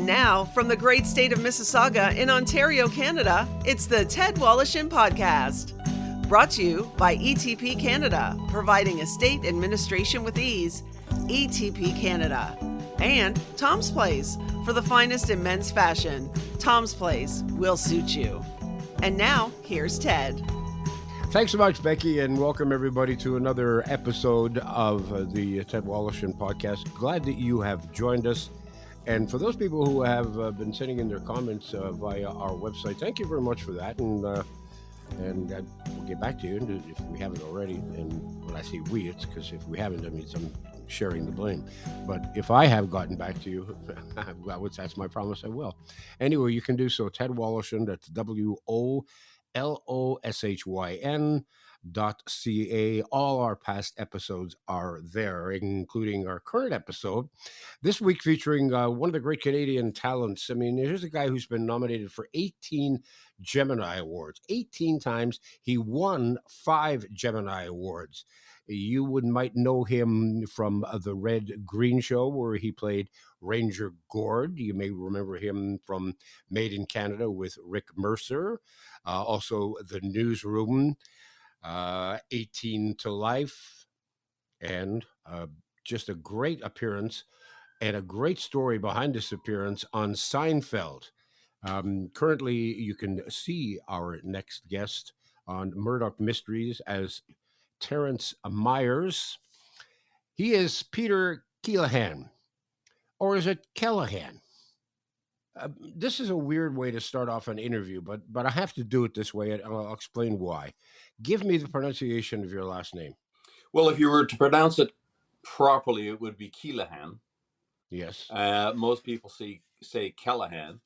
now, from the great state of Mississauga in Ontario, Canada, it's the Ted Wallachin Podcast. Brought to you by ETP Canada, providing estate administration with ease. ETP Canada. And Tom's Place, for the finest in men's fashion. Tom's Place will suit you. And now, here's Ted. Thanks so much, Becky, and welcome everybody to another episode of the Ted Wallachin Podcast. Glad that you have joined us. And for those people who have been sending in their comments via our website, thank you very much for that. And we'll get back to you if we haven't already. And when I say we, it's because if we haven't, that means I'm sharing the blame. But if I have gotten back to you, that's my promise, I will. Anyway, you can do so. Ted Wallachin, that's WOLOSHYN.ca. All our past episodes are there, including our current episode. This week featuring one of the great Canadian talents. I mean, here's a guy who's been nominated for 18 Gemini Awards. 18 times. He won 5 Gemini Awards. You might know him from the Red Green Show, where he played Ranger Gord. You may remember him from Made in Canada with Rick Mercer. Also, the Newsroom, 18 to Life, and just a great appearance and a great story behind this appearance on Seinfeld. Currently, you can see our next guest on Murdoch Mysteries as Terence Myers. He is Peter Keleghan, or is it Keleghan? This is a weird way to start off an interview, but I have to do it this way, and I'll explain why. Give me the pronunciation of your last name. Well, if you were to pronounce it properly, it would be Keleghan. Yes. Most people say Keleghan.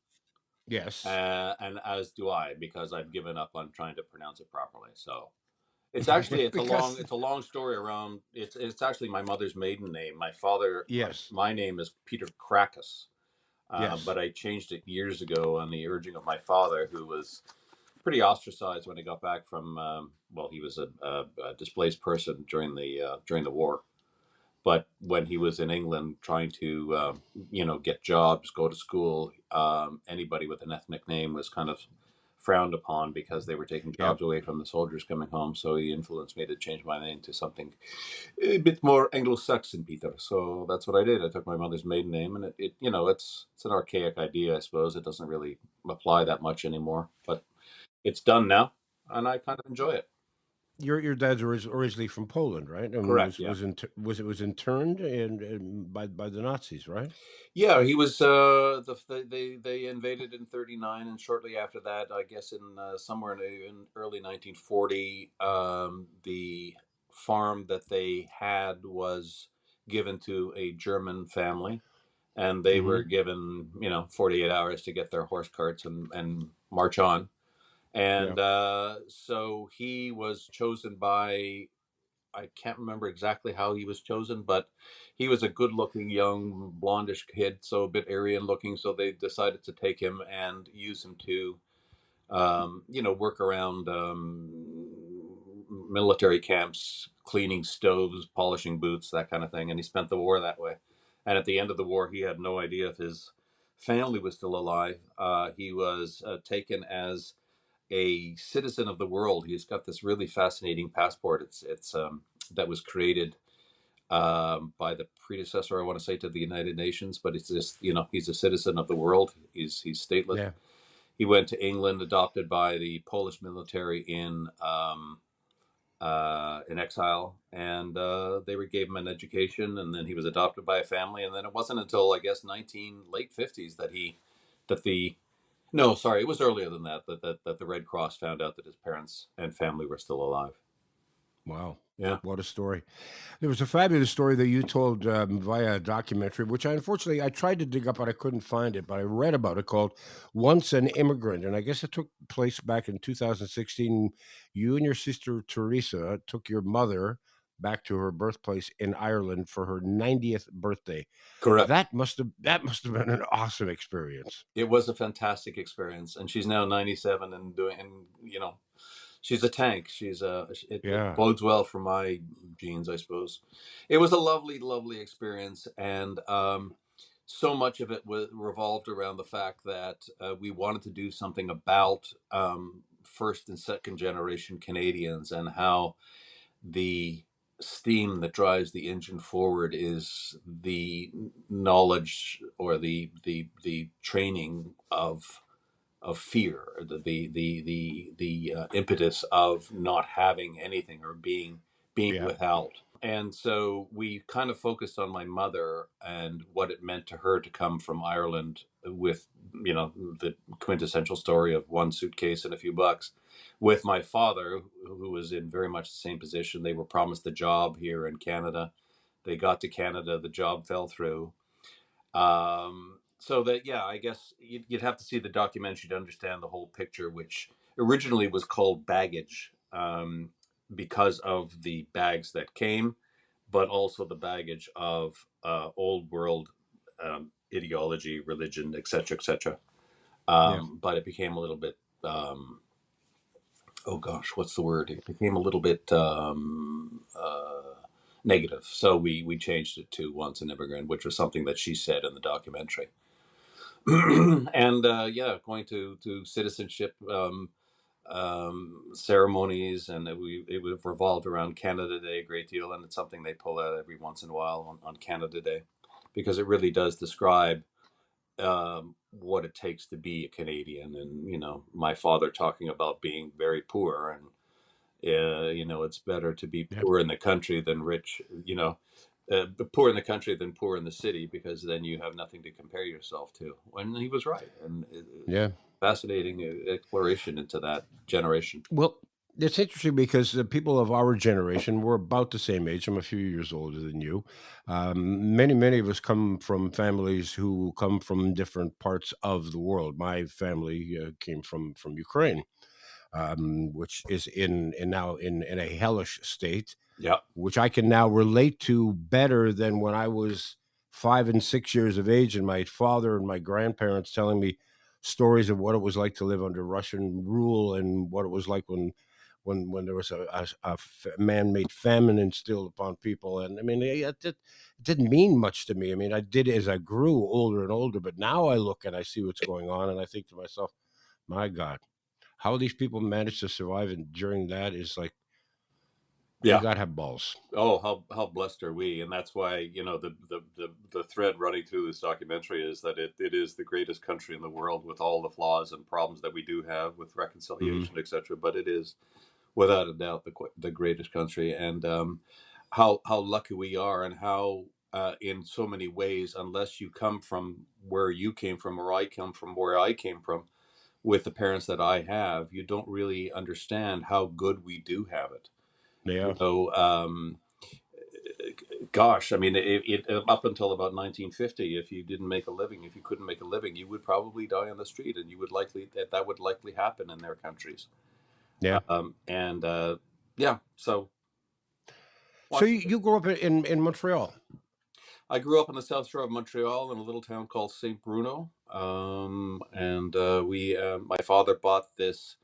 Yes. And as do I, because I've given up on trying to pronounce it properly. So it's actually it's a long story around. It's actually my mother's maiden name. My father. Yes. My name is Peter Krakus. Yes. But I changed it years ago on the urging of my father, who was pretty ostracized when he got back from. He was a displaced person during the war. But when he was in England trying to, get jobs, go to school, anybody with an ethnic name was kind of frowned upon because they were taking jobs away from the soldiers coming home. So he influenced me to change my name to something a bit more Anglo-Saxon, Peter. So that's what I did. I took my mother's maiden name, and it's an archaic idea, I suppose. It doesn't really apply that much anymore, but it's done now, and I kind of enjoy it. Your dad's originally from Poland, right? I mean, correct. Was interned by the Nazis, right? Yeah, he was. They invaded in '39, and shortly after that, I guess in somewhere in early 1940, the farm that they had was given to a German family, and they were given 48 hours to get their horse carts and march on. And so he was chosen by, I can't remember exactly how he was chosen, but he was a good-looking young blondish kid, so a bit Aryan looking. So they decided to take him and use him to, work around military camps, cleaning stoves, polishing boots, that kind of thing. And he spent the war that way. And at the end of the war, he had no idea if his family was still alive. He was taken as a citizen of the world. He's got this really fascinating passport. It's that was created by the predecessor, I want to say, to the United Nations, but it's just, he's a citizen of the world. He's stateless. Yeah. He went to England, adopted by the Polish military in exile, and they gave him an education, and then he was adopted by a family, and then it wasn't until, I guess, late 50s it was earlier than that the Red Cross found out that his parents and family were still alive. Wow. Yeah. What a story. There was a fabulous story that you told via a documentary, which I tried to dig up, but I couldn't find it, but I read about it, called Once an Immigrant. And I guess it took place back in 2016. You and your sister, Teresa, took your mother back to her birthplace in Ireland for her 90th birthday. Correct. That must have been an awesome experience. It was a fantastic experience. And she's now 97 and she's a tank. It bodes well for my genes, I suppose. It was a lovely, lovely experience. And so much of it revolved around the fact that we wanted to do something about first and second generation Canadians, and how the steam that drives the engine forward is the knowledge, or the training of fear, the impetus of not having anything, or being Yeah. without. And so we kind of focused on my mother and what it meant to her to come from Ireland with, the quintessential story of one suitcase and a few bucks, with my father, who was in very much the same position. They were promised a job here in Canada. They got to Canada, the job fell through. So that, yeah, I guess you'd have to see the documentary to understand the whole picture, which originally was called Baggage, because of the bags that came, but also the baggage of old world ideology, religion, etc., etc. Yeah. But it became a little bit, oh gosh, what's the word? It became a little bit negative. So we changed it to Once an Immigrant, which was something that she said in the documentary. And yeah, going to citizenship ceremonies, and it revolved around Canada Day a great deal, and it's something they pull out every once in a while on Canada Day, because it really does describe what it takes to be a Canadian. And my father talking about being very poor, and it's better to be Yeah. poor in the country than rich. Poor in the country than poor in the city, because then you have nothing to compare yourself to. And he was right, and Yeah. fascinating exploration into that generation. Well, it's interesting because the people of our generation, we're about the same age. I'm a few years older than you. Many of us come from families who come from different parts of the world. My family came from Ukraine, which is in now in a hellish state, Yeah, which I can now relate to better than when I was 5 and 6 years of age, and my father and my grandparents telling me stories of what it was like to live under Russian rule, and what it was like when there was a man-made famine instilled upon people. And I mean, it didn't mean much to me. I mean, I did as I grew older and older, but now I look and I see what's going on, and I think to myself, my God, how these people managed to survive and during that is like, you yeah. got to have balls. Oh, how blessed are we? And that's why, the thread running through this documentary is that it is the greatest country in the world, with all the flaws and problems that we do have with Hmm. reconciliation, etc. But it is, without a doubt, the greatest country. And how lucky we are, and how in so many ways, unless you come from where you came from, or I come from where I came from, with the parents that I have, you don't really understand how good we do have it. Yeah. You know, gosh, I mean, up until about 1950, if you didn't make a living, if you couldn't make a living, you would probably die on the street, and you would likely that would likely happen in their countries. Yeah. And yeah, so So watch. you grew up in Montreal. I grew up on the south shore of Montreal in a little town called Saint Bruno, and my father bought this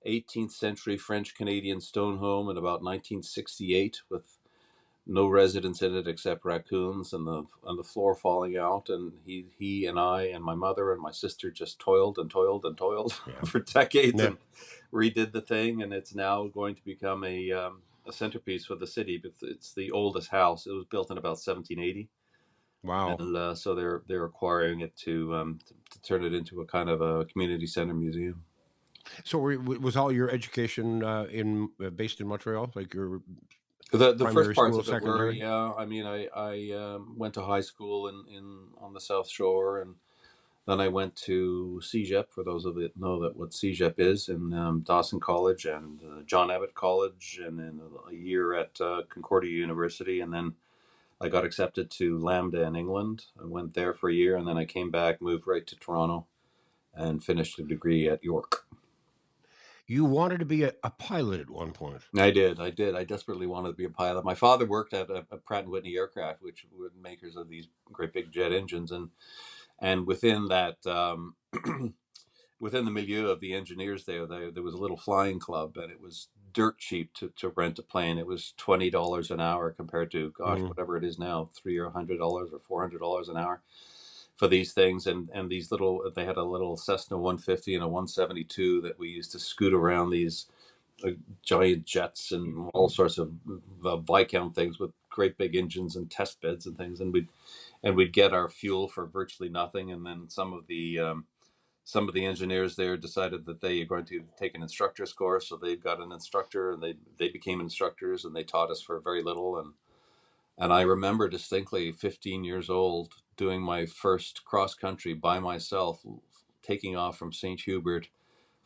18th century French Canadian stone home in about 1968, with no residents in it except raccoons, and the floor falling out. And he and I and my mother and my sister just toiled and toiled and toiled Yeah. for decades, Yeah. and redid the thing. And it's now going to become a centerpiece for the city. But it's the oldest house. It was built in about 1780, Wow. and so they're acquiring it to turn it into a kind of a community center museum. So was all your education in based in Montreal, like your The first primary parts school, of it were, secondary? yeah. I mean, I went to high school in on the South Shore, and then I went to CEGEP, for those of you that know that what CEGEP is, in Dawson College, and John Abbott College, and then a year at Concordia University. And then I got accepted to Lambda in England. I went there for a year, and then I came back, moved right to Toronto, and finished a degree at York. You wanted to be a pilot at one point. I did. I did. I desperately wanted to be a pilot. My father worked at a Pratt and Whitney aircraft, which were makers of these great big jet engines, and within that, within the milieu of the engineers there was a little flying club, and it was dirt cheap to rent a plane. It was $20 an hour compared to, gosh, Mm. whatever it is now, $300 or $400 an hour. for these things, and these little, they had a little Cessna 150 and a 172 that we used to scoot around these giant jets and all sorts of Viscount things with great big engines and test beds and things, and we'd get our fuel for virtually nothing. And then some of the engineers there decided that they are going to take an instructor's course, so they got an instructor, and they became instructors, and they taught us for very little. And I remember distinctly, 15 years old, doing my first cross country by myself, taking off from St. Hubert,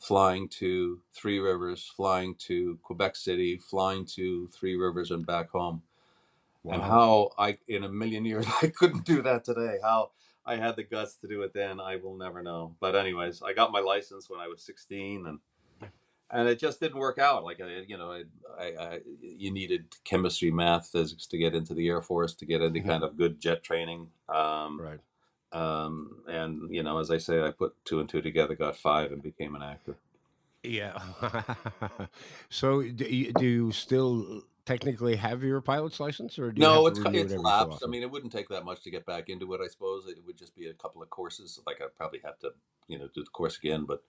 flying to Three Rivers, flying to Quebec City, flying to Three Rivers and back home. And Wow. how I, in a million years, I couldn't do that today. How I had the guts to do it then, I will never know. But anyways, I got my license when I was 16, and it just didn't work out. Like, you needed chemistry, math, physics to get into the Air Force, to get any kind of good jet training. Right. And as I say, I put two and two together, got five, and became an actor. Yeah. So do you still technically have your pilot's license, or do you have No, to renew it it's every so lapsed. I often? mean, it wouldn't take that much to get back into it, I suppose. It would just be a couple of courses. Like, I'd probably have to, do the course again. But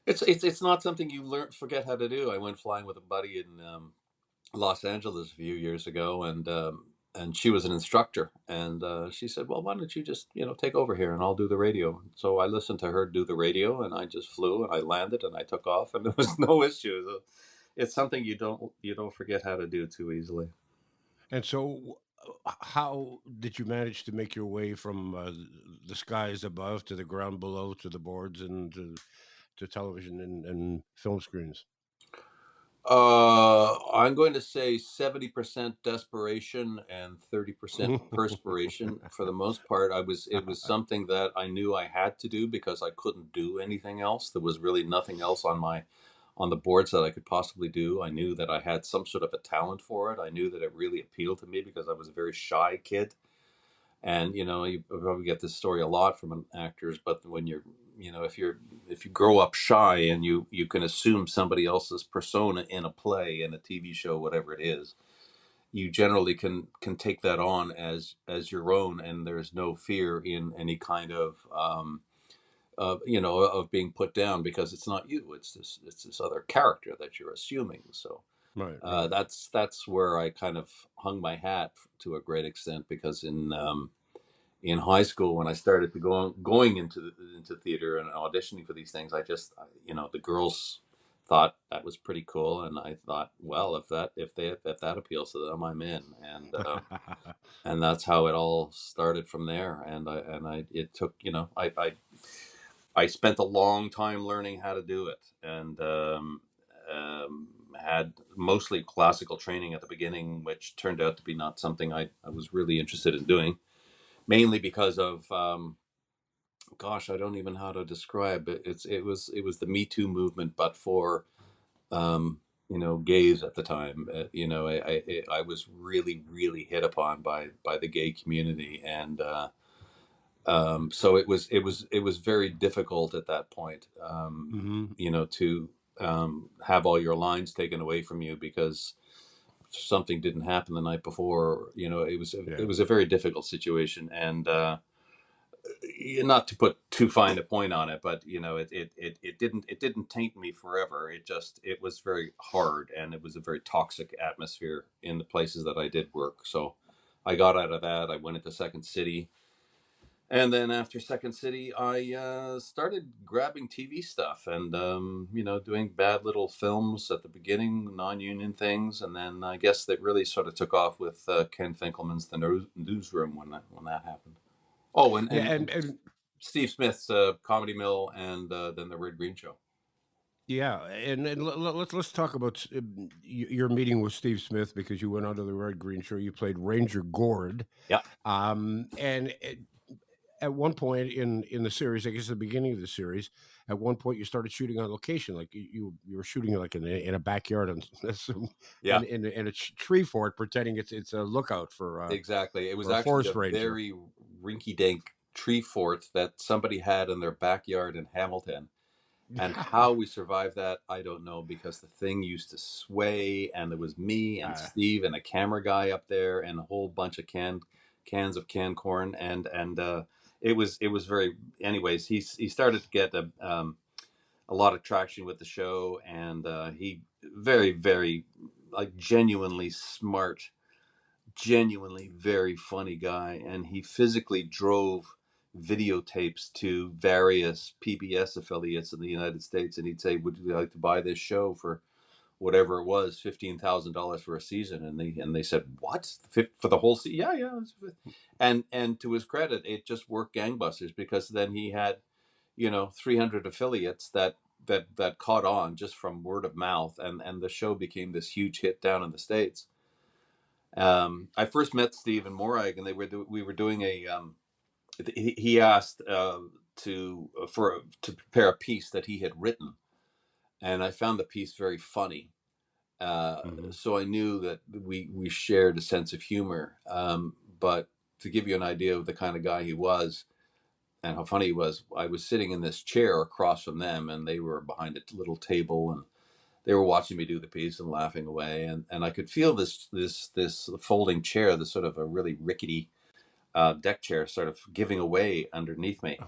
it's not something you forget how to do. I went flying with a buddy in Los Angeles a few years ago, and she was an instructor, and she said, "Well, why don't you just take over here, and I'll do the radio." So I listened to her do the radio, and I just flew, and I landed, and I took off, and there was no issue. So it's something you don't forget how to do too easily. And so, how did you manage to make your way from the skies above to the ground below to the boards and to television and film screens? I'm going to say 70% desperation and 30% perspiration. For the most part, it was something that I knew I had to do because I couldn't do anything else. There was really nothing else on the boards that I could possibly do. I knew that I had some sort of a talent for it. I knew that it really appealed to me because I was a very shy kid. And you probably get this story a lot from actors, but when if you grow up shy, and you can assume somebody else's persona in a play, in a TV show, whatever it is, you generally can take that on as your own, and there's no fear in any kind of being put down, because it's not you, it's this other character that you're assuming. So Right, right. that's where I kind of hung my hat to a great extent, because in high school, when I started to going into theater and auditioning for these things, the girls thought that was pretty cool, and I thought, well, if that appeals to them, I'm in. And that's how it all started from there. And it took, I spent a long time learning how to do it, and had mostly classical training at the beginning, which turned out to be not something I was really interested in doing, mainly because of gosh, I don't even know how to describe it. It was the Me Too movement, but for gays at the time. I was really, really hit upon by the gay community, and so it was very difficult at that point, Hmm. to have all your lines taken away from you because something didn't happen the night before. It Yeah. was a very difficult situation, and not to put too fine a point on it, but it didn't taint me forever. It was very hard, and it was a very toxic atmosphere in the places that I did work. So I got out of that. I went into Second City, and then after Second City, I started grabbing TV stuff, and doing bad little films at the beginning, non-union things, and then I guess that really sort of took off with Ken Finkelman's The Newsroom when that happened. Oh, and Yeah, and, and and Steve Smith's Comedy Mill, and then the Red Green Show. yeah, and let's talk about your meeting with Steve Smith, because you went on to the Red Green Show. You played Ranger Gord, Yeah, and at one point in the series, I guess the beginning of the series, at one point you started shooting on location, like you were shooting like in a backyard and yeah, in a tree fort, pretending it's a lookout exactly. It was for a actually a forest ranger. very rinky-dink tree fort that somebody had in their backyard in Hamilton. And how we survived that, I don't know, because the thing used to sway, and there was me and uh, Steve and a camera guy up there, and a whole bunch of cans of canned corn, and it was very. Anyways, he started to get a lot of traction with the show, and he very very like genuinely smart, genuinely very funny guy, and he physically drove videotapes to various PBS affiliates in the United States, and he'd say, "Would you like to buy this show for whatever it was, $15,000 for a season?" And they said, "What, for the whole season?" Yeah. And to his credit, it just worked gangbusters, because then he had 300 affiliates that caught on just from word of mouth, and the show became this huge hit down in the States. I first met Steve and Morag, and we were doing a he asked to prepare a piece that he had written, and I found the piece very funny. So I knew that we shared a sense of humor. But to give you an idea of the kind of guy he was and how funny he was, I was sitting in this chair across from them, and they were behind a little table, and they were watching me do the piece and laughing away. And I could feel this folding chair, this sort of a really rickety deck chair, sort of giving away underneath me.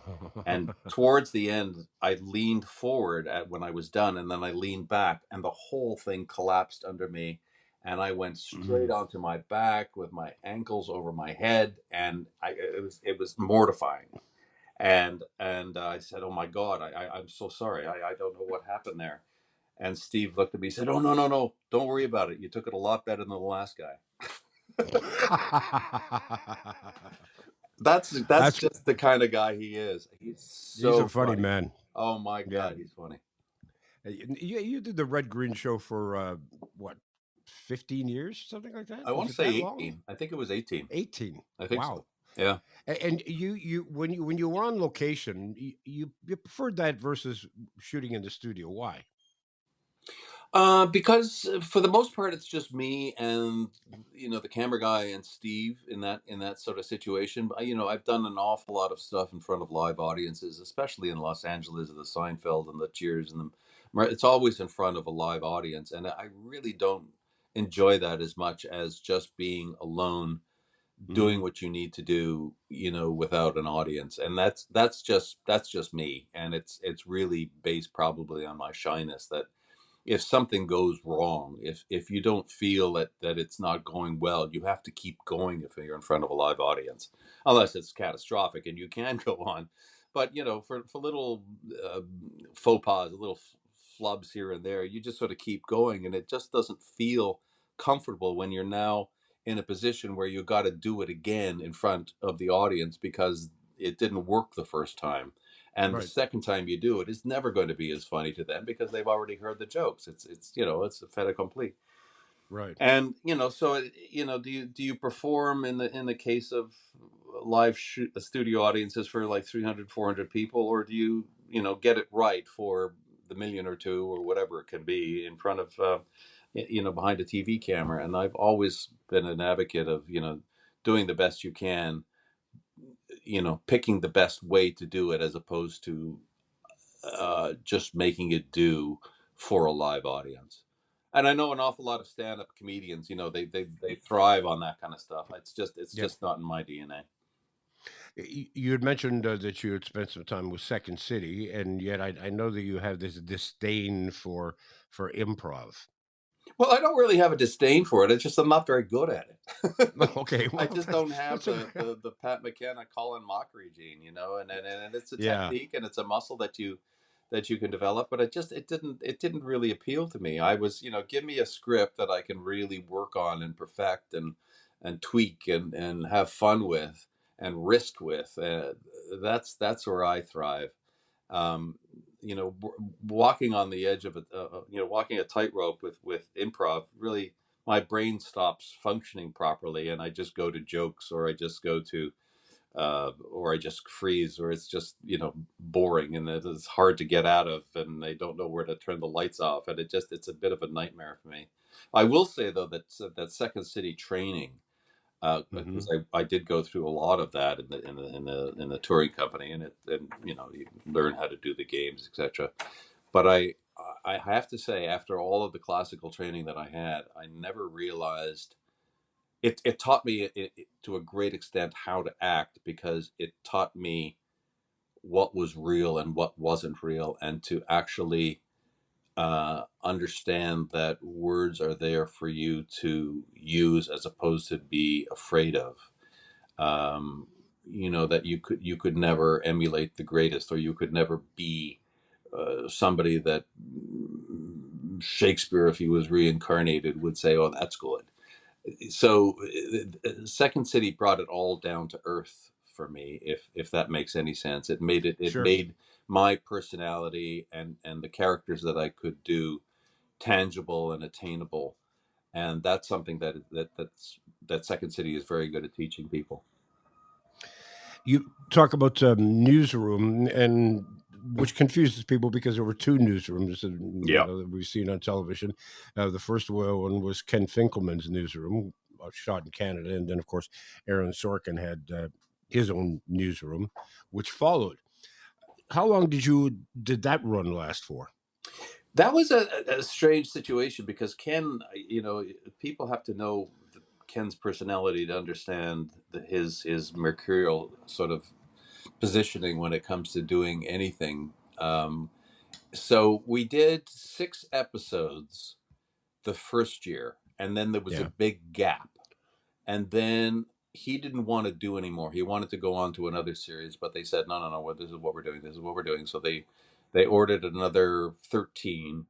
And towards the end, I leaned forward when I was done, and then I leaned back, and the whole thing collapsed under me, and I went straight onto my back with my ankles over my head, and it was mortifying. And I said, "Oh my God, I'm so sorry. I don't know what happened there." And Steve looked at me and said, "Oh, no, don't worry about it. You took it a lot better than the last guy." That's just the kind of guy he is. He's He's so a funny funny. man. Oh my Yeah. God, he's funny. You did the Red Green show for what, 15 years, something like that? I want Was to it say that long? 18. I think it was 18. 18. I think Wow. so. Yeah. And when you were on location, you preferred that versus shooting in the studio. Why? Because for the most part, it's just me and the camera guy and Steve in that sort of situation. But I've done an awful lot of stuff in front of live audiences, especially in Los Angeles, the Seinfeld and the Cheers and it's always in front of a live audience, and I really don't enjoy that as much as just being alone doing what you need to do, without an audience. And that's just me, and it's really based probably on my shyness, that if something goes wrong, if you don't feel that it's not going well, you have to keep going if you're in front of a live audience, unless it's catastrophic and you can go on. But for little uh, faux pas, little flubs here and there, you just sort of keep going, and it just doesn't feel comfortable when you're now in a position where you got to do it again in front of the audience because it didn't work the first time. And the Right. second time you do it, it's never going to be as funny to them because they've already heard the jokes. It's a fait accompli. Right. And so do you perform in the case of live studio audiences for like 300, 400 people, or do you get it right for the million or two or whatever it can be in front of behind a TV camera? And I've always been an advocate of doing the best you can, picking the best way to do it, as opposed to just making it do for a live audience. And I know an awful lot of stand-up comedians, they thrive on that kind of stuff. It's Yep. just not in my DNA. You had mentioned that you had spent some time with Second City, and yet I know that you have this disdain for improv. Well, I don't really have a disdain for it. It's just I'm not very good at it. Okay, I well, just don't have that's a the Pat McKenna, Colin Mockery gene, and it's a yeah. technique and it's a muscle that you can develop. But it didn't really appeal to me. I was, give me a script that I can really work on and perfect and tweak and have fun with and risk with. That's where I thrive. Um, Walking on the edge of walking a tightrope with improv, really, my brain stops functioning properly, and I just go to jokes, or I just go to, or I just freeze, or it's just boring, and it's hard to get out of, and I don't know where to turn the lights off, and it's a bit of a nightmare for me. I will say though that Second City training, Hmm. because I did go through a lot of that in the touring company, and you learn how to do the games, etc. But I have to say, after all of the classical training that I had, I never realized it taught me to a great extent how to act, because it taught me what was real and what wasn't real, and to actually understand that words are there for you to use as opposed to be afraid of. Um, that you could never emulate the greatest, or you could never be somebody that Shakespeare, if he was reincarnated, would say, "Oh, that's good." So, Second City brought it all down to earth for me, if that makes any sense. It Sure. made my personality and the characters that I could do tangible and attainable, and that's something that Second City is very good at teaching people. You talk about Newsroom, and which confuses people because there were two newsrooms Yeah. that we've seen on television. The first one was Ken Finkelman's Newsroom, shot in Canada, and then of course Aaron Sorkin had his own newsroom, which followed. How long did that run last for? That was a strange situation, because Ken, people have to know Ken's personality to understand his mercurial sort of positioning when it comes to doing anything. So we did 6 episodes the first year, and then there was a Yeah. big gap, and then he didn't want to do anymore. He wanted to go on to another series, but they said, no, no, no, this is what we're doing. This is what we're doing. So they ordered another 13.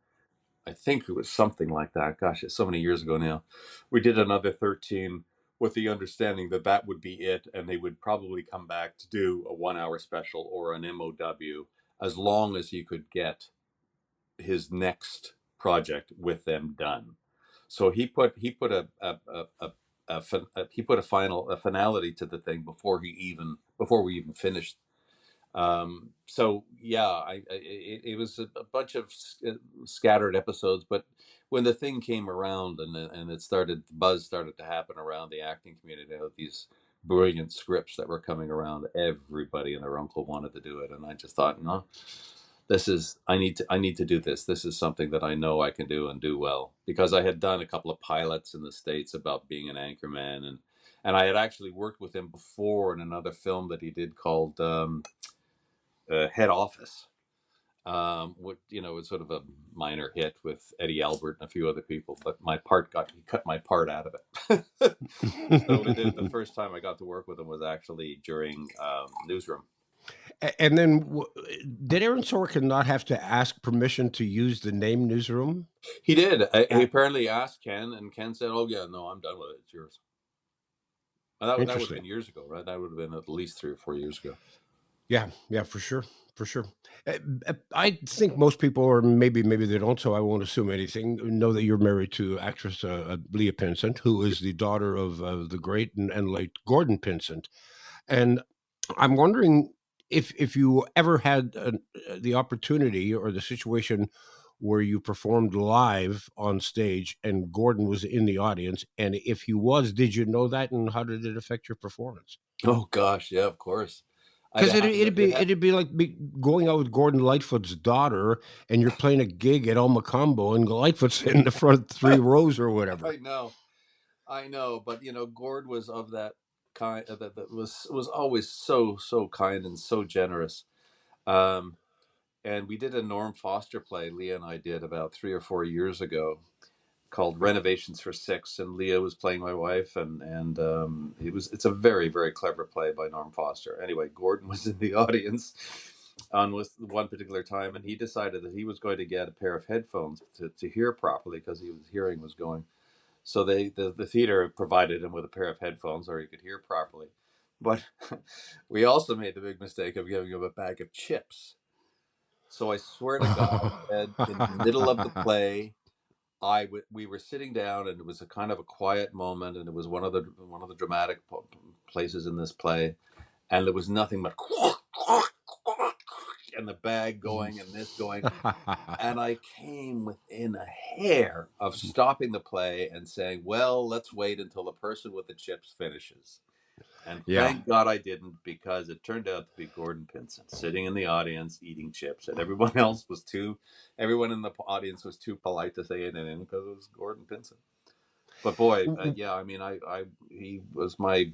I think it was something like that. Gosh, it's so many years ago now. We did another 13 with the understanding that that would be it, and they would probably come back to do a 1 hour special or an MOW, as long as he could get his next project with them done. So he put he put a finality to the thing before we even finished. So yeah, it was a bunch of scattered episodes, but when the thing came around, and buzz started to happen around the acting community, these brilliant scripts that were coming around, everybody and their uncle wanted to do it, and I just thought, no, I need to do this. This is something that I know I can do and do well, because I had done a couple of pilots in the States about being an anchorman, and I had actually worked with him before in another film that he did called Head Office, what was sort of a minor hit with Eddie Albert and a few other people, but he cut my part out of it. So the first time I got to work with him was actually during Newsroom. And then, did Aaron Sorkin not have to ask permission to use the name Newsroom? He did. He Uh, apparently asked Ken, and Ken said, "Oh yeah, no, I'm done with it. It's yours." And that would have Interesting. been years ago, right? That would have been at least 3 or 4 years ago. Yeah, yeah, for sure, for sure. I think most people, or maybe they don't, so I won't assume anything, know that you're married to actress Leah Pinsent, who is the daughter of the great and late Gordon Pinsent. And I'm wondering if you ever had the opportunity or the situation where you performed live on stage and Gordon was in the audience, and if he was, did you know that, and how did it affect your performance? Oh gosh, yeah, of course. Because It had. it'd be like going out with Gordon Lightfoot's daughter, and you're playing a gig at El Macombo, and Lightfoot's in the front three rows or whatever. I know, but Gord was of that kind that was always so kind and so generous. Um, and we did a Norm Foster play. Leah and I did about 3 or 4 years ago, called Renovations for Six, and Leah was playing my wife, and it's a very very clever play by Norm Foster. Anyway, Gordon was in the audience on with one particular time, and he decided that he was going to get a pair of headphones to hear properly, because his hearing was going. So the theater provided him with a pair of headphones so he could hear properly. But we also made the big mistake of giving him a bag of chips. So I swear to God, Ed, in the middle of the play, we were sitting down, and it was a kind of a quiet moment, and it was one of the dramatic places in this play, and there was nothing but and the bag going and this going, and I came within a hair of stopping the play and saying, "Well, let's wait until the person with the chips finishes." And Yeah. thank God I didn't, because it turned out to be Gordon Pinsent sitting in the audience eating chips, and everyone in the audience was too polite to say anything, because it was Gordon Pinsent. But boy, yeah, I mean, he was my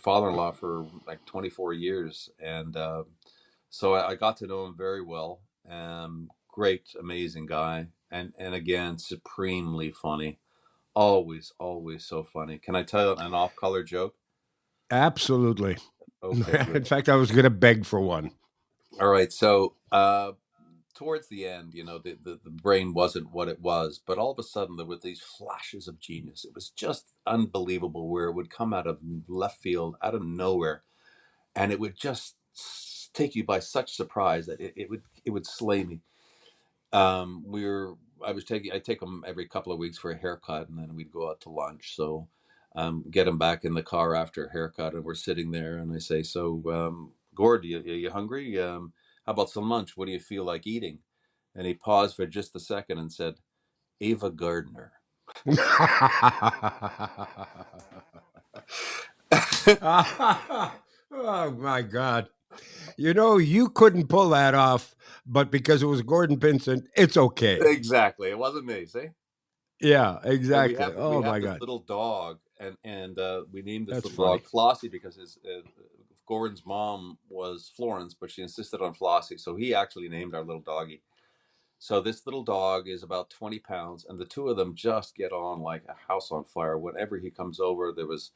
father-in-law for like 24 years, and so I got to know him very well. Great, amazing guy, and again, supremely funny. Always, always so funny. Can I tell an off-color joke? Absolutely. Okay, In good. fact, I was going to beg for one. All right, so towards the end, the brain wasn't what it was, but all of a sudden there were these flashes of genius. It was just unbelievable where it would come out of left field, out of nowhere, and it would just take you by such surprise that it would slay me. We were I take him every couple of weeks for a haircut, and then we'd go out to lunch. So get him back in the car after a haircut, and we're sitting there, and I say, so Gord, you hungry? How about some lunch? What do you feel like eating? And he paused for just a second and said, Ava Gardner. Oh my God. You couldn't pull that off, but because it was Gordon Pinsent, it's okay. Exactly. It wasn't me, see? Yeah, And we exactly. have we Oh my have this God. little dog, and we named this That's little dog funny. Flossie because his Gordon's mom was Florence, but she insisted on Flossie, so he actually named our little doggy. So this little dog is about 20 pounds, and the two of them just get on like a house on fire. Whenever he comes over, there's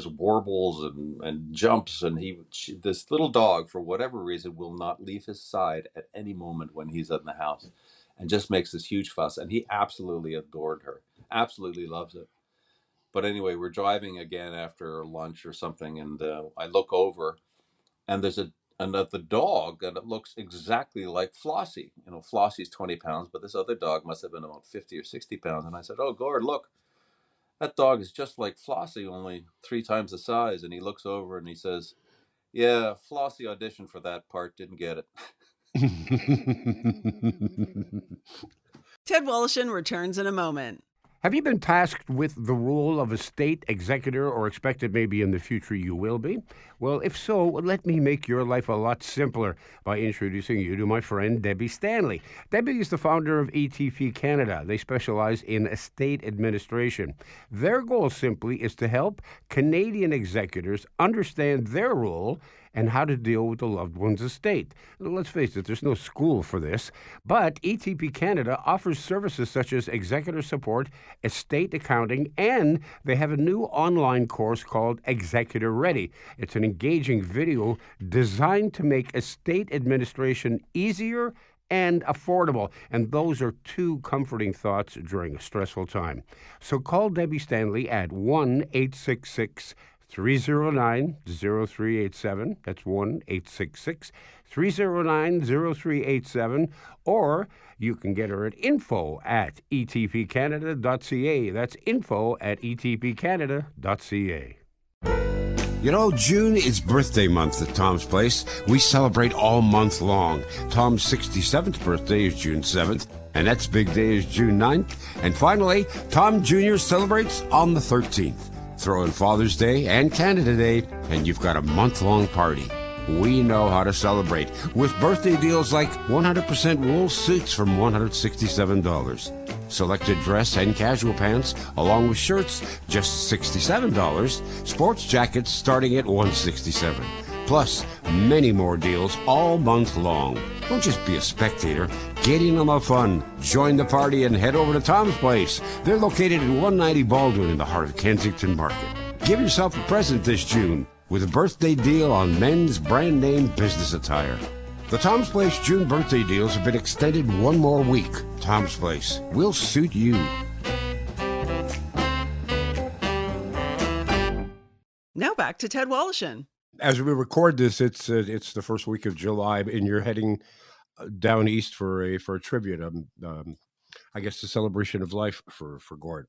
warbles and jumps, and this little dog, for whatever reason, will not leave his side at any moment when he's in the house, and just makes this huge fuss. And he absolutely adored her, absolutely loves it. But anyway, we're driving again after lunch or something, and I look over, and there's another dog, and it looks exactly like Flossie. Flossie's 20 pounds, but this other dog must have been about 50 or 60 pounds. And I said, "Oh, Gord, look, that dog is just like Flossie, only 3 times the size." And he looks over and he says, "Yeah, Flossie auditioned for that part, didn't get it." Ted Wallachin returns in a moment. Have you been tasked with the role of a state executor or expected maybe in the future you will be? Well, if so, let me make your life a lot simpler by introducing you to my friend Debbie Stanley. Debbie is the founder of ETP Canada. They specialize in estate administration. Their goal simply is to help Canadian executors understand their role and how to deal with the loved one's estate. Let's face it, there's no school for this, but ETP Canada offers services such as executor support, estate accounting, and they have a new online course called Executor Ready. It's an engaging video designed to make estate administration easier and affordable. And those are two comforting thoughts during a stressful time. So call Debbie Stanley at 1-866 309 0387. That's 1-866 309 0387. Or you can get her at info@etpcanada.ca. That's info@etpcanada.ca. June is birthday month at Tom's Place. We celebrate all month long. Tom's 67th birthday is June 7th, and next big day is June 9th. And finally, Tom Jr. celebrates on the 13th. Throw in Father's Day and Canada Day, and you've got a month-long party. We know how to celebrate with birthday deals like 100% wool suits from $167. Selected dress and casual pants, along with shirts, just $67. Sports jackets starting at $167. Plus, many more deals all month long. Don't just be a spectator. Get in on the fun. Join the party and head over to Tom's Place. They're located at 190 Baldwin in the heart of Kensington Market. Give yourself a present this June with a birthday deal on men's brand name business attire. The Tom's Place June birthday deals have been extended one more week. Tom's Place will suit you. Now back to Ted Wallachin. As we record this, it's the first week of July, and you're heading down east for a tribute. I guess the celebration of life for Gord.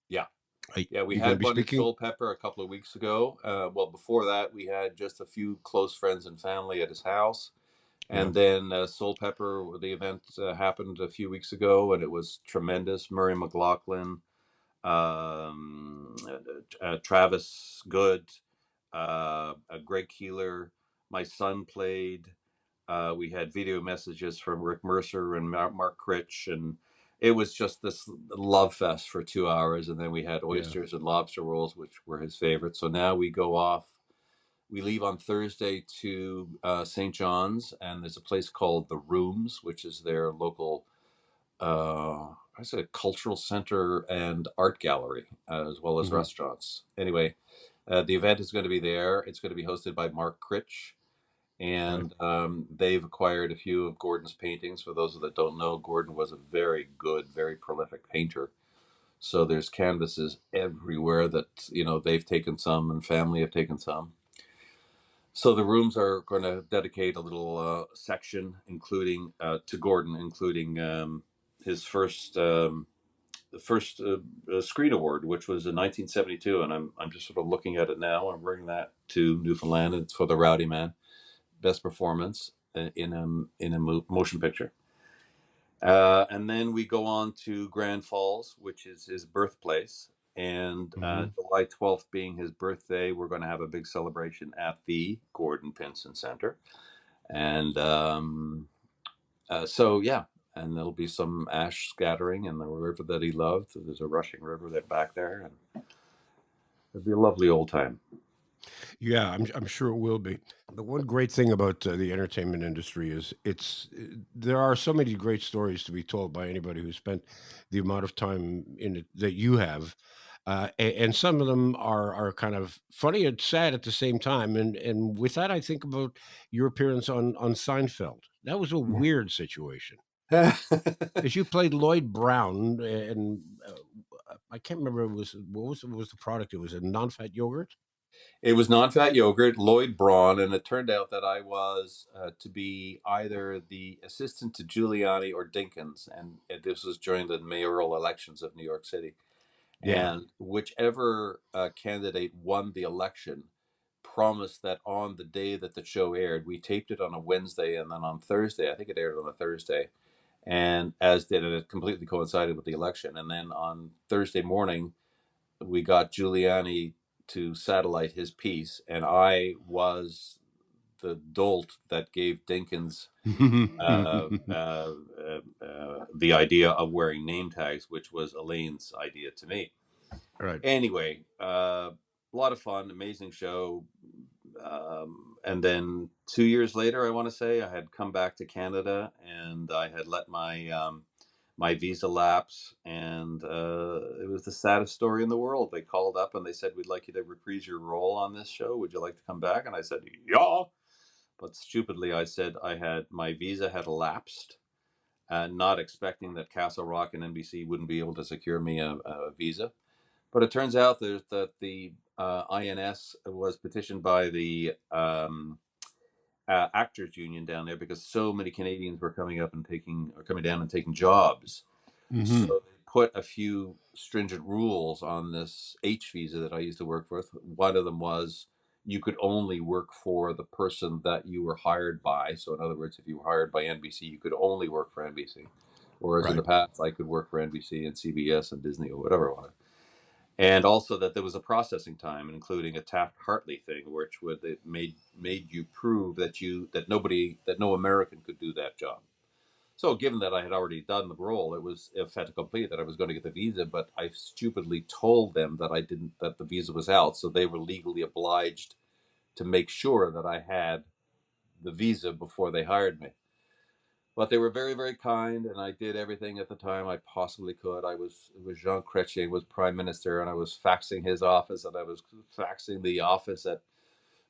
Yeah. We had one at Soul Pepper a couple of weeks ago. Well, before that, we had just a few close friends and family at his house. And then Soul Pepper, the event happened a few weeks ago, and it was tremendous. Murray McLaughlin, Travis Good, Greg Keeler, my son played. We had video messages from Rick Mercer and Mark Critch, and it was just this love fest for 2 hours, and then we had Yeah. oysters and lobster rolls, which were his favorite. So now we go off. We leave on Thursday to St. John's, and there's a place called the Rooms, which is their local, I say, cultural center and art gallery, as well as Hmm. restaurants. Anyway, the event is going to be there. It's going to be hosted by Mark Critch, Right. and they've acquired a few of Gordon's paintings. For those that don't know, Gordon was a very good, very prolific painter. So there's canvases everywhere that they've taken some, and family have taken some. So the Rooms are going to dedicate a little section, including to Gordon, including his first screen award, which was in 1972, and I'm just sort of looking at it now. I'm bringing that to Newfoundland, and it's for The Rowdy Man, best performance in a motion picture. And then we go on to Grand Falls, which is his birthplace. And Hmm. July 12th being his birthday, we're going to have a big celebration at the Gordon Pinsent Center. And so, yeah, and there'll be some ash scattering in the river that he loved. There's a rushing river that back there, and it'll be a lovely old time. Yeah, I'm sure it will be. The one great thing about the entertainment industry is there are so many great stories to be told by anybody who spent the amount of time in it that you have, and some of them are kind of funny and sad at the same time. And with that, I think about your appearance on Seinfeld. That was a weird situation, because you played Lloyd Brown, and I can't remember what was the product. It was a non-fat yogurt. It was non-fat yogurt, Lloyd Braun, and it turned out that I was to be either the assistant to Giuliani or Dinkins, and this was during the mayoral elections of New York City. Yeah. And whichever candidate won the election promised that on the day that the show aired, we taped it on a Wednesday, and then on Thursday, I think it aired on a Thursday, and as did it completely coincided with the election. And then on Thursday morning, we got Giuliani to satellite his piece, and I was the dolt that gave Dinkins the idea of wearing name tags, which was Elaine's idea to me. Right. Anyway, a lot of fun, amazing show. And then 2 years later, I want to say, I had come back to Canada, and I had let my visa lapse, and it was the saddest story in the world. They called up and they said, "We'd like you to reprise your role on this show. Would you like to come back?" And I said, "Yeah." But stupidly, I said my visa had elapsed, not expecting that Castle Rock and NBC wouldn't be able to secure me a visa. But it turns out that the INS was petitioned by the actors union down there, because so many Canadians were coming down and taking jobs. Hmm. So they put a few stringent rules on this H visa that I used to work with. One of them was you could only work for the person that you were hired by. So in other words, if you were hired by NBC, you could only work for NBC. Whereas in the Right. past, I could work for NBC and CBS and Disney or whatever it was. And also that there was a processing time, including a Taft-Hartley thing, which would it made you prove that no American could do that job. So, given that I had already done the role, it was a fait accompli that I was going to get the visa. But I stupidly told them that I didn't, that the visa was out, so they were legally obliged to make sure that I had the visa before they hired me. But they were very, very kind, and I did everything at the time I possibly could. It was Jean Chrétien was prime minister, and I was faxing his office, and I was faxing the office at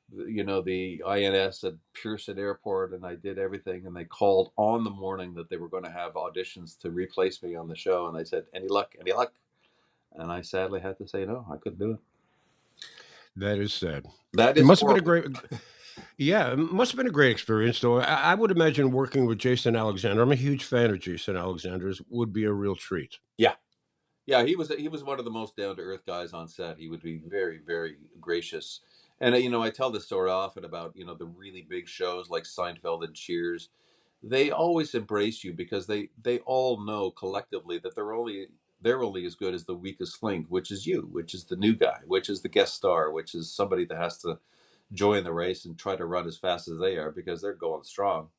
the INS at Pearson Airport, and I did everything. And they called on the morning that they were going to have auditions to replace me on the show, and they said, "Any luck? Any luck?" And I sadly had to say no. I couldn't do it. That is sad. That It is must have been a horrible. great, yeah, it must have been a great experience, though. I would imagine working with Jason Alexander. I'm a huge fan of Jason Alexander's. Would be a real treat. Yeah, yeah. He was one of the most down to earth guys on set. He would be very, very gracious. And I tell this story often about the really big shows like Seinfeld and Cheers. They always embrace you because they all know collectively that they're only as good as the weakest link, which is you, which is the new guy, which is the guest star, which is somebody that has to join the race and try to run as fast as they are, because they're going strong.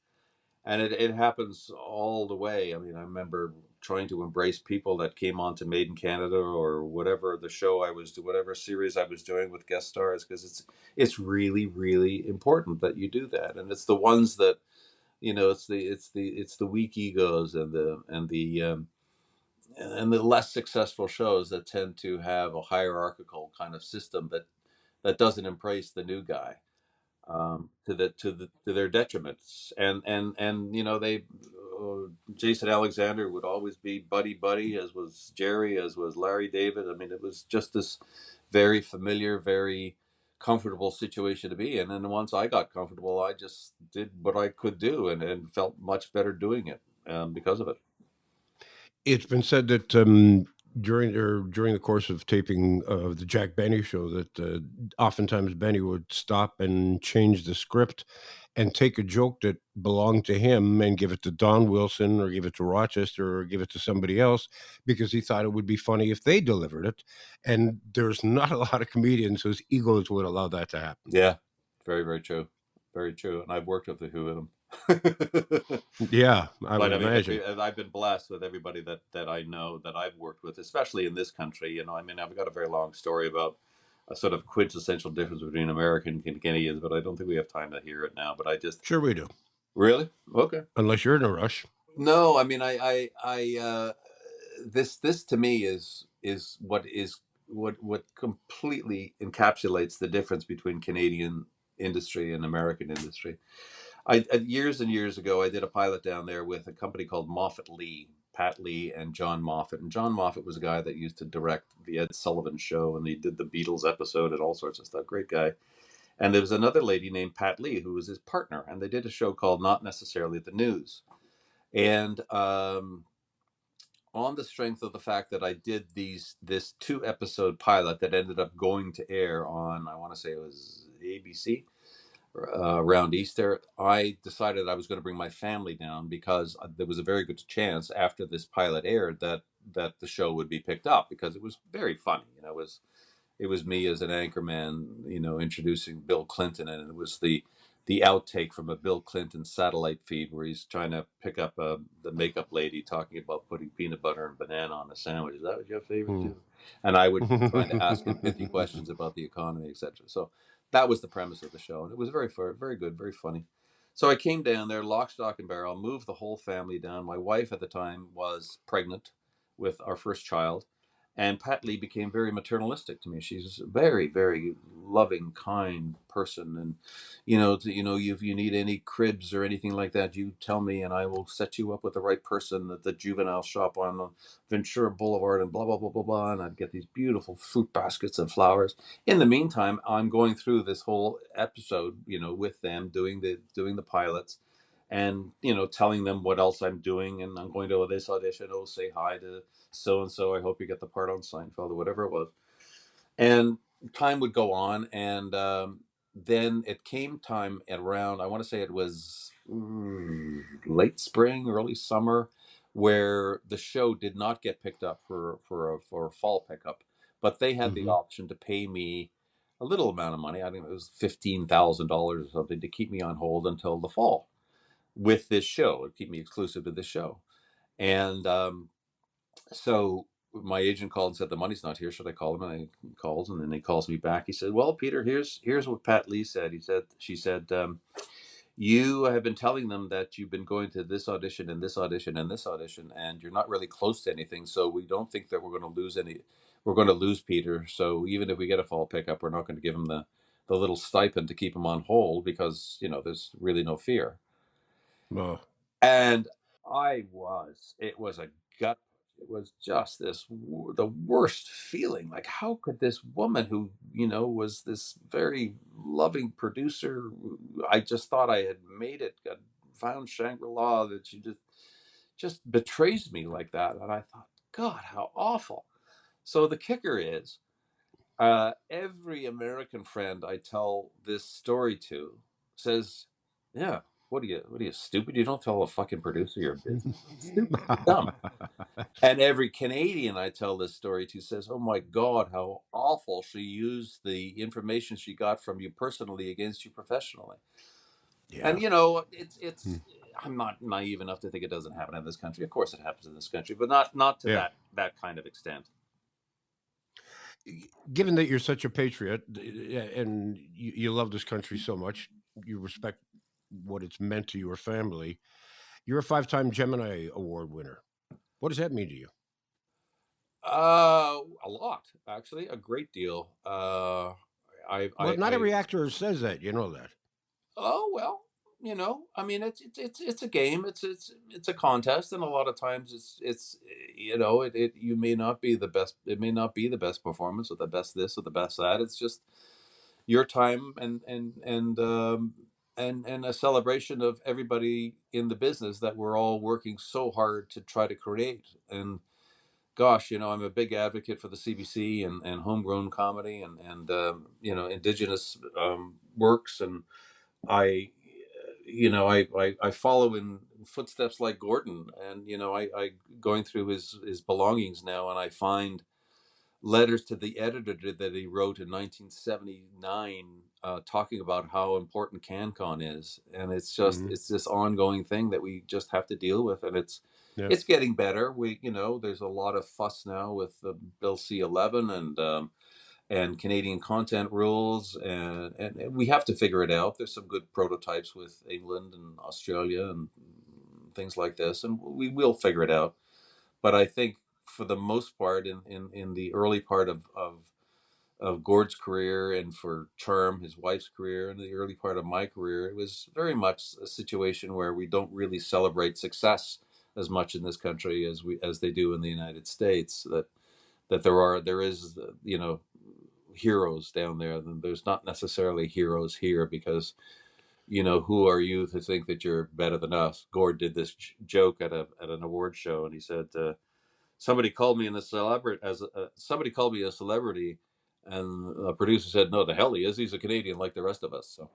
And it happens all the way. I mean, I remember trying to embrace people that came on to Made in Canada or whatever the show I was, whatever series I was doing with guest stars, because it's really, really important that you do that. And it's the ones that, it's the weak egos and the less successful shows that tend to have a hierarchical kind of system that doesn't embrace the new guy, to their detriments. And they Jason Alexander would always be buddy, as was Jerry, as was Larry David. I mean, it was just this very familiar, very comfortable situation to be in. And once I got comfortable, I just did what I could do, and felt much better doing it, because of it. It's been said that during the course of taping of the Jack Benny show, that oftentimes Benny would stop and change the script and take a joke that belonged to him and give it to Don Wilson or give it to Rochester or give it to somebody else because he thought it would be funny if they delivered it. And there's not a lot of comedians whose egos would allow that to happen. Yeah, very, very true. Very true. And I've worked with the Who with them. Yeah, I But would I mean, imagine. I've been blessed with everybody that I know that I've worked with, especially in this country. I mean, I've got a very long story about a sort of quintessential difference between American and Canadians, but I don't think we have time to hear it now. But I just Sure we do. really okay. Unless you're in a rush. No, I mean, this to me is what completely encapsulates the difference between Canadian industry and American industry. Years and years ago, I did a pilot down there with a company called Moffat Lee, Pat Lee, and John Moffat. And John Moffat was a guy that used to direct the Ed Sullivan Show, and he did the Beatles episode and all sorts of stuff. Great guy. And there was another lady named Pat Lee who was his partner, and they did a show called Not Necessarily the News. And on the strength of the fact that I did this 2-episode pilot that ended up going to air on, I want to say it was ABC, around Easter, I decided I was going to bring my family down because there was a very good chance after this pilot aired that the show would be picked up because it was very funny. It was me as an anchorman, introducing Bill Clinton, and it was the outtake from a Bill Clinton satellite feed where he's trying to pick up the makeup lady talking about putting peanut butter and banana on a sandwich. Is that what your favorite too? And I would be trying to ask him 50 questions about the economy, etc. So that was the premise of the show, and it was very good, very funny. So I came down there, lock, stock, and barrel, moved the whole family down. My wife at the time was pregnant with our first child, and Pat Lee became very maternalistic to me. She's a very, very loving, kind person, and if you need any cribs or anything like that, you tell me, and I will set you up with the right person at the juvenile shop on Ventura Boulevard, and blah blah blah blah blah. And I'd get these beautiful fruit baskets and flowers. In the meantime, I'm going through this whole episode, with them doing the pilots, and telling them what else I'm doing, and I'm going to this audition. Oh, say hi to so and so. I hope you get the part on Seinfeld or whatever it was. And time would go on, and then it came time at around, I want to say it was late spring, early summer, where the show did not get picked up for a fall pickup, but they had the option to pay me a little amount of money. I think it was $15,000 or something to keep me on hold until the fall with this show and keep me exclusive to this show. And so my agent called and said, the money's not here. Should I call him? And I called, and then he calls me back. He said, well, Peter, here's what Pat Lee said. She said, you have been telling them that you've been going to this audition and this audition and this audition, and you're not really close to anything. So we don't think that we're going to lose Peter. So even if we get a fall pickup, we're not going to give him the little stipend to keep him on hold because, there's really no fear. Well, And it was a gut. It was just the worst feeling. Like, how could this woman who, was this very loving producer, I just thought I had made it, got found Shangri-La, that she just betrays me like that. And I thought, God, how awful. So the kicker is, every American friend I tell this story to says, yeah, what are you, stupid? You don't tell a fucking producer your business. Stupid. You're dumb. And every Canadian I tell this story to says, oh my God, how awful. She used the information she got from you personally against you professionally. yeah. And, it's I'm not naive enough to think it doesn't happen in this country. Of course, it happens in this country, but not to Yeah. that kind of extent. Given that you're such a patriot and you love this country so much, you respect what it's meant to your family. You're a five-time Gemini Award winner. What does that mean to you? A lot, actually, a great deal. Well, not I every actor says that. You know that. Oh well, I mean, it's a game. It's a contest, and a lot of times you may not be the best. It may not be the best performance or the best this or the best that. It's just your time and a celebration of everybody in the business that we're all working so hard to try to create. And gosh, I'm a big advocate for the CBC and homegrown comedy and indigenous works. And I, I follow in footsteps like Gordon, and I going through his belongings now, and I find letters to the editor that he wrote in 1979, talking about how important CanCon is, and Hmm. it's this ongoing thing that we just have to deal with, and Yeah. it's getting better. There's a lot of fuss now with the Bill C-11 and Canadian content rules, and we have to figure it out. There's some good prototypes with England and Australia and things like this, and we will figure it out. But I think for the most part, in the early part of Gord's career, and for Charm, his wife's career, and the early part of my career, it was very much a situation where we don't really celebrate success as much in this country as they do in the United States. That there is heroes down there, then there's not necessarily heroes here, because who are you to think that you're better than us? Gord did this joke at an award show, and he said, somebody called me in a celebrity somebody called me a celebrity, and the producer said, no, the hell he is, he's a Canadian like the rest of us. So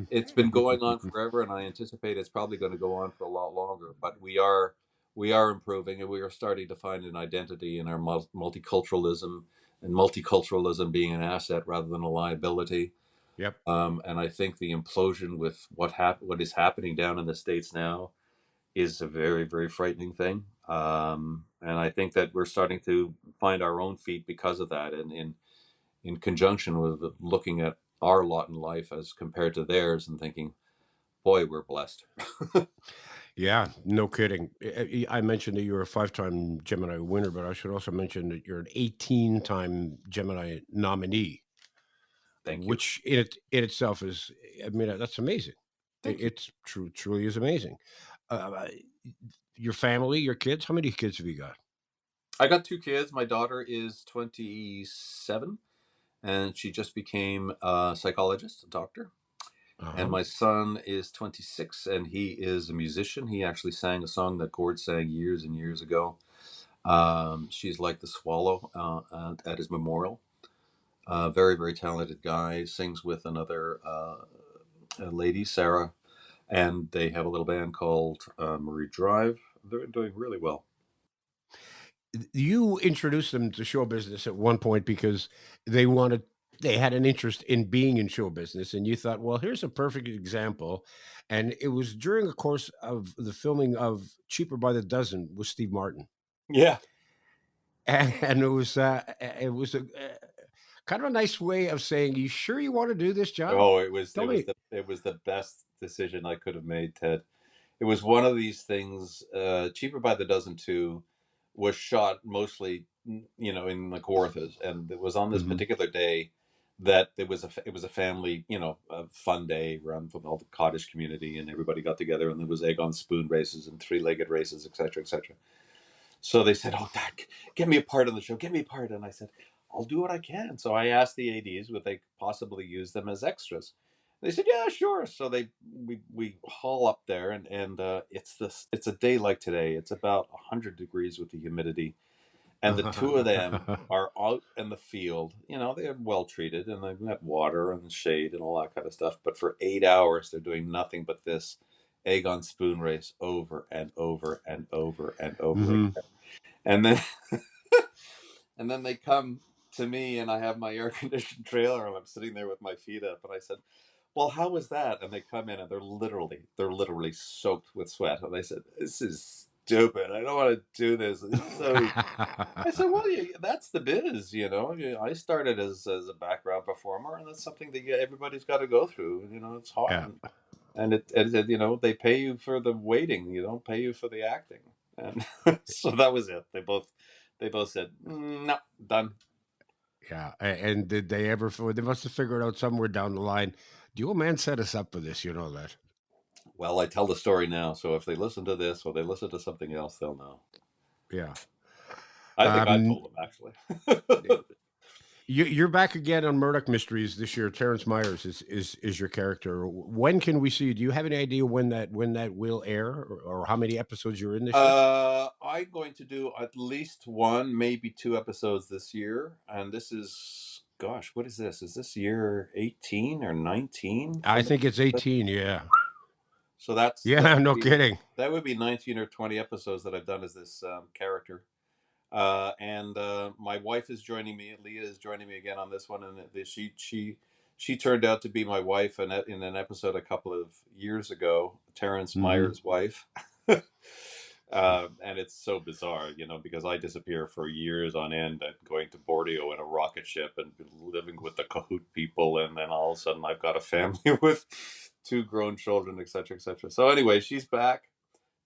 it's been going on forever, and I anticipate it's probably going to go on for a lot longer. But we are improving, and we are starting to find an identity in our multiculturalism, and multiculturalism being an asset rather than a liability. Yep. And I think the implosion with what is happening down in the States now is a very, very frightening thing. And I think that we're starting to find our own feet because of that, and in conjunction with looking at our lot in life as compared to theirs, and thinking, boy, we're blessed. Yeah, no kidding. I mentioned that you're a five-time Gemini winner, but I should also mention that you're an 18-time Gemini nominee, Thank you. which in itself is, I mean, that's amazing. Thank you. It's truly is amazing. Uh, your family, your kids, how many kids have you got? I got two kids. My daughter is 27, and she just became a psychologist, a doctor. And Uh-huh. my son is 26, and he is a musician. He actually sang a song that Gord sang years and years ago. She's like the swallow at his memorial. Very, very talented guy. Sings with another lady, Sarah, and they have a little band called Marie Drive. They're doing really well. You introduced them to show business at one point because they wanted they had an interest in being in show business, and you thought, well, here's a perfect example. And it was during the course of the filming of Cheaper by the Dozen with Steve Martin. Yeah. And it was a kind of a nice way of saying, you sure you want to do this job? Oh, Tell me. it was the best decision I could have made, Ted. It was one of these things. Cheaper by the Dozen 2 was shot mostly, in the Kawarthas, and it was on this Mhm. particular day that it was a family, a fun day run from all the cottage community, and everybody got together, and there was egg on spoon races and three-legged races, etc., etc. So they said, "Oh, Dad, get me a part on the show. Get me a part." And I said, "I'll do what I can." So I asked the ADs would they possibly use them as extras. They said, "Yeah, sure." So we haul up there, and it's a day like today. It's about 100 degrees with the humidity, and the two of them are out in the field. They're well treated, and they've got water and shade and all that kind of stuff. But for 8 hours, they're doing nothing but this egg on spoon race over and over and over and over Mhm. again. And then and then they come to me, and I have my air conditioned trailer, and I'm sitting there with my feet up, and I said, well, how was that? And they come in and they're literally soaked with sweat. And they said, this is stupid. I don't want to do this. It's so. I said, well, that's the biz, you know. I started as a background performer, and that's something that everybody's got to go through. You know, it's hard, Yeah. and you know, they pay you for the waiting. You don't pay you for the acting, and so that was it. They both said, no, done. Yeah. And did they ever? They must have figured out somewhere down the line. The old man set us up for this. You know that. Well, I tell the story now, so if they listen to this or they listen to something else, they'll know. Yeah. I think I Um, told them actually. you're back again on Murdoch Mysteries this year. Terence Myers is your character. When can we see? Do you have any idea when that will air, or how many episodes you're in this year? I'm going to do at least one, maybe two episodes this year, and this is, gosh, what is this? Is this year 18 or 19? I Something. think it's 18. Yeah. So that's Yeah. No kidding. that would be 19 or 20 episodes that I've done as this character. And my wife is joining me. Leah is joining me again on this one, and she turned out to be my wife in an episode a couple of years ago. Terence Hmm. Myers' wife. And it's so bizarre, you know, because I disappear for years on end and going to Borneo in a rocket ship and living with the Kahoot people, and then all of a sudden I've got a family with two grown children, etc., etc. So anyway, she's back.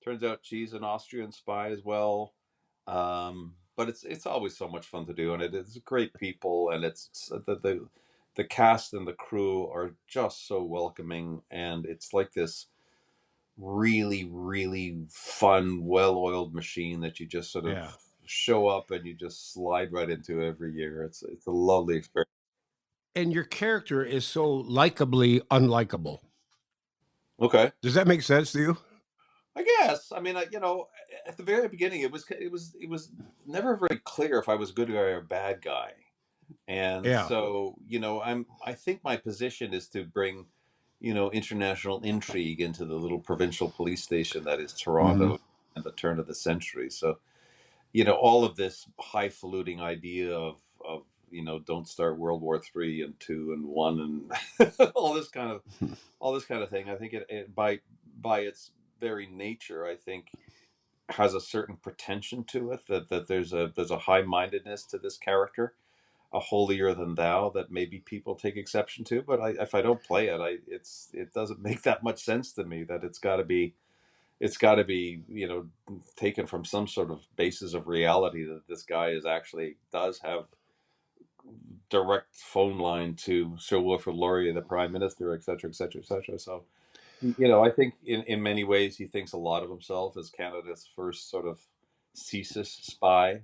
Turns out she's an Austrian spy as well. But it's always so much fun to do, and it's great people, and it's the cast and the crew are just so welcoming, and it's like this really, really fun, well-oiled machine that you just sort of Yeah. show up and you just slide right into every year. It's a lovely experience. And your character is so likably unlikable. Okay, Does that make sense to you? I guess. I mean, you know, at the very beginning, it was never very clear if I was a good guy or a bad guy. And Yeah. so, you know, I think my position is to bring, you know, international intrigue into the little provincial police station that is Hmm. Toronto at the turn of the century. So, you know, all of this highfalutin idea of you know, don't start World War III and two and one and all this kind of thing. I think it by its very nature, I think has a certain pretension to it, that there's a high mindedness to this character, a holier than thou that maybe people take exception to. But if I don't play it, it doesn't make that much sense to me that it's got to be, you know, taken from some sort of basis of reality that this guy is actually does have direct phone line to Sir Wilfrid Laurier, the Prime Minister, et cetera, et cetera, et cetera. So, you know, I think in many ways he thinks a lot of himself as Canada's first sort of CSIS spy.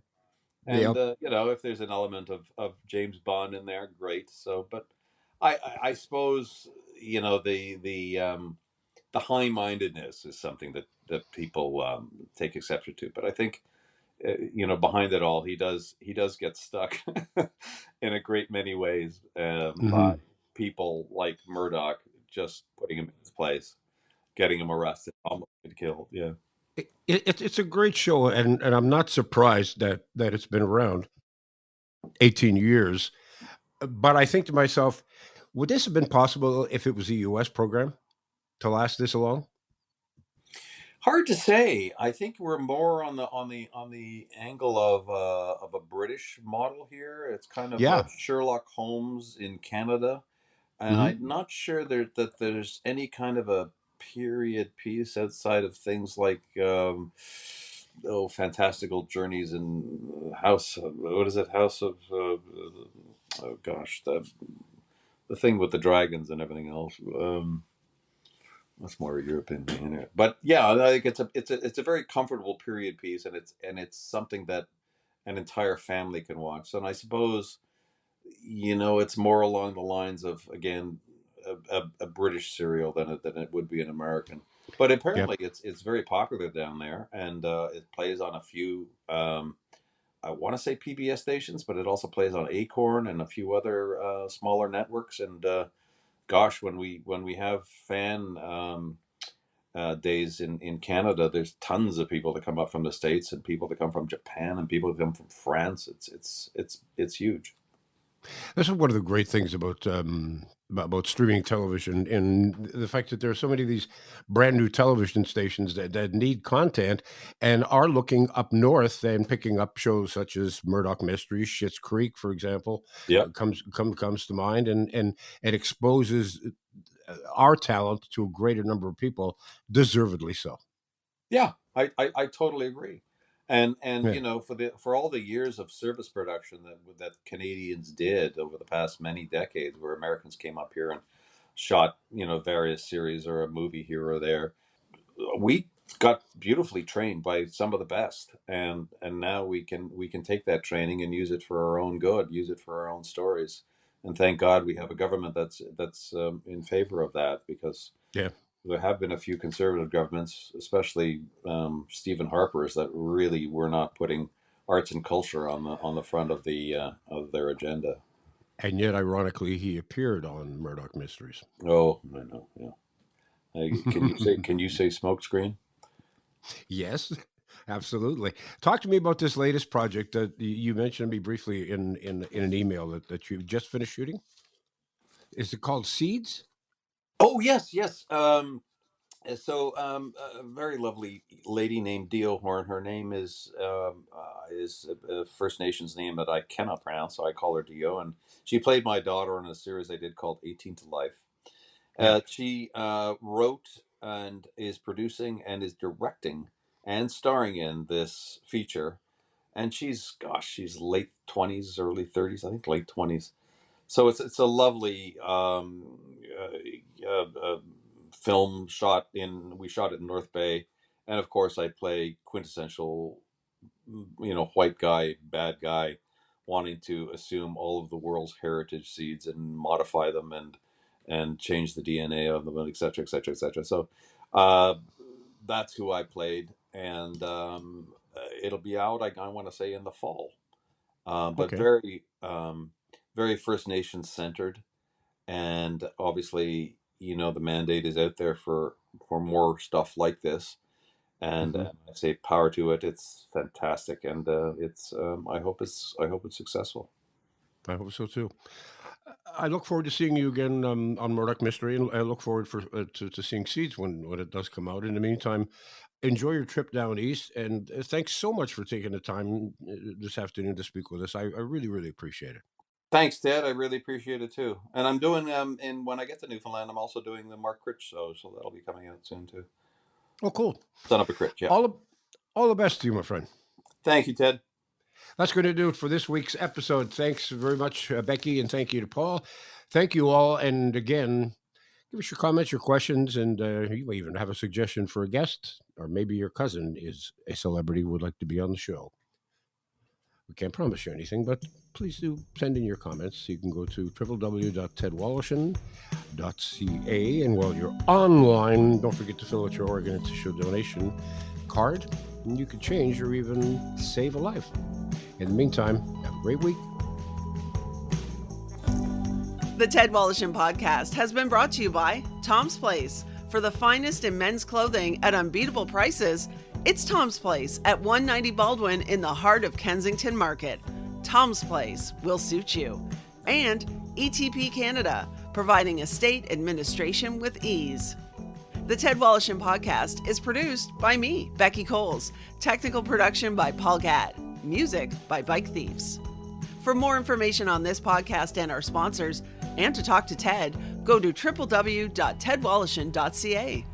And Yep. you know, if there's an element of James Bond in there, great. So, but I suppose, you know, the high mindedness is something that people take exception to. But I think, you know, behind it all, he does get stuck in a great many ways, by Hmm. people like Murdoch just putting him in his place, getting him arrested, almost get killed. Yeah. It's a great show, and I'm not surprised that it's been around 18 years. But I think to myself, would this have been possible if it was a U.S. program to last this long? Hard to say. I think we're more on the angle of a British model here. It's kind of Yeah. Sherlock Holmes in Canada, and Hmm. I'm not sure that there's any kind of a period piece outside of things like fantastical journeys in House. What is it? House of oh gosh, the thing with the dragons and everything else. That's more European in it. But yeah, I think it's a very comfortable period piece, and it's something that an entire family can watch. So, and I suppose, you know, it's more along the lines of, again, a British serial than it would be an American. But Yep. apparently, it's very popular down there, and it plays on a few. I want to say PBS stations, but it also plays on Acorn and a few other smaller networks. And gosh, when we have fan days in Canada, there's tons of people that come up from the States and people that come from Japan and people that come from France. It's huge. This is one of the great things about streaming television, and the fact that there are so many of these brand new television stations that need content and are looking up north and picking up shows such as Murdoch Mysteries, Schitt's Creek, for example, Yeah. comes to mind, and it exposes our talent to a greater number of people, deservedly so. Yeah, I totally agree. And Yeah. for all the years of service production that Canadians did over the past many decades, where Americans came up here and shot various series or a movie here or there, we got beautifully trained by some of the best, and now we can take that training and use it for our own good, use it for our own stories, and thank God we have a government that's in favor of that, because Yeah. there have been a few conservative governments, especially Stephen Harper's, that really were not putting arts and culture on the front of their agenda. And yet, ironically, he appeared on Murdoch Mysteries. Oh, I know. Yeah. Can you say smokescreen? Yes, absolutely. Talk to me about this latest project that you mentioned to me briefly in an email that you just finished shooting. Is it called Seeds? Oh, yes, yes. So a very lovely lady named Dio Horn. Her name is a First Nations name that I cannot pronounce, so I call her Dio. And she played my daughter in a series I did called 18 to Life. Yeah. She wrote and is producing and is directing and starring in this feature. And she's late 20s, early 30s, I think late 20s. So it's a lovely film we shot it in North Bay, and of course I play quintessential white guy, bad guy, wanting to assume all of the world's heritage seeds and modify them and change the DNA of them, and et cetera, et cetera, et cetera. So uh, that's who I played, and it'll be out, I want to say, in the fall. But Okay. very First Nations centered, and obviously, the mandate is out there for more stuff like this, and Hmm. I say power to it. It's fantastic, and it's I hope it's successful. I hope so too. I look forward to seeing you again on Murdoch Mystery, and I look forward to seeing Seeds when it does come out. In the meantime, enjoy your trip down east, and thanks so much for taking the time this afternoon to speak with us. I really, really appreciate it. Thanks, Ted. I really appreciate it too. And I'm doing and when I get to Newfoundland, I'm also doing the Mark Critch show, so that'll be coming out soon too. Oh, cool. Son of a Critch, yeah. All the, all the best to you, my friend. Thank you, Ted. That's going to do it for this week's episode. Thanks very much, Becky, and thank you to Paul. Thank you all. And again, give us your comments, your questions, and you may even have a suggestion for a guest, or maybe your cousin is a celebrity who would like to be on the show. We can't promise you anything, but please do send in your comments. You can go to www.tedwallishin.ca. And while you're online, don't forget to fill out your Oregon Tissue donation card, and you could change or even save a life. In the meantime, have a great week. The Ted Wallachin podcast has been brought to you by Tom's Place. For the finest in men's clothing at unbeatable prices, it's Tom's Place at 190 Baldwin in the heart of Kensington Market. Tom's Place will suit you. And ETP Canada, providing estate administration with ease. The Ted Wallachin podcast is produced by me, Becky Coles. Technical production by Paul Gatt. Music by Bike Thieves. For more information on this podcast and our sponsors, and to talk to Ted, go to www.tedwallishin.ca.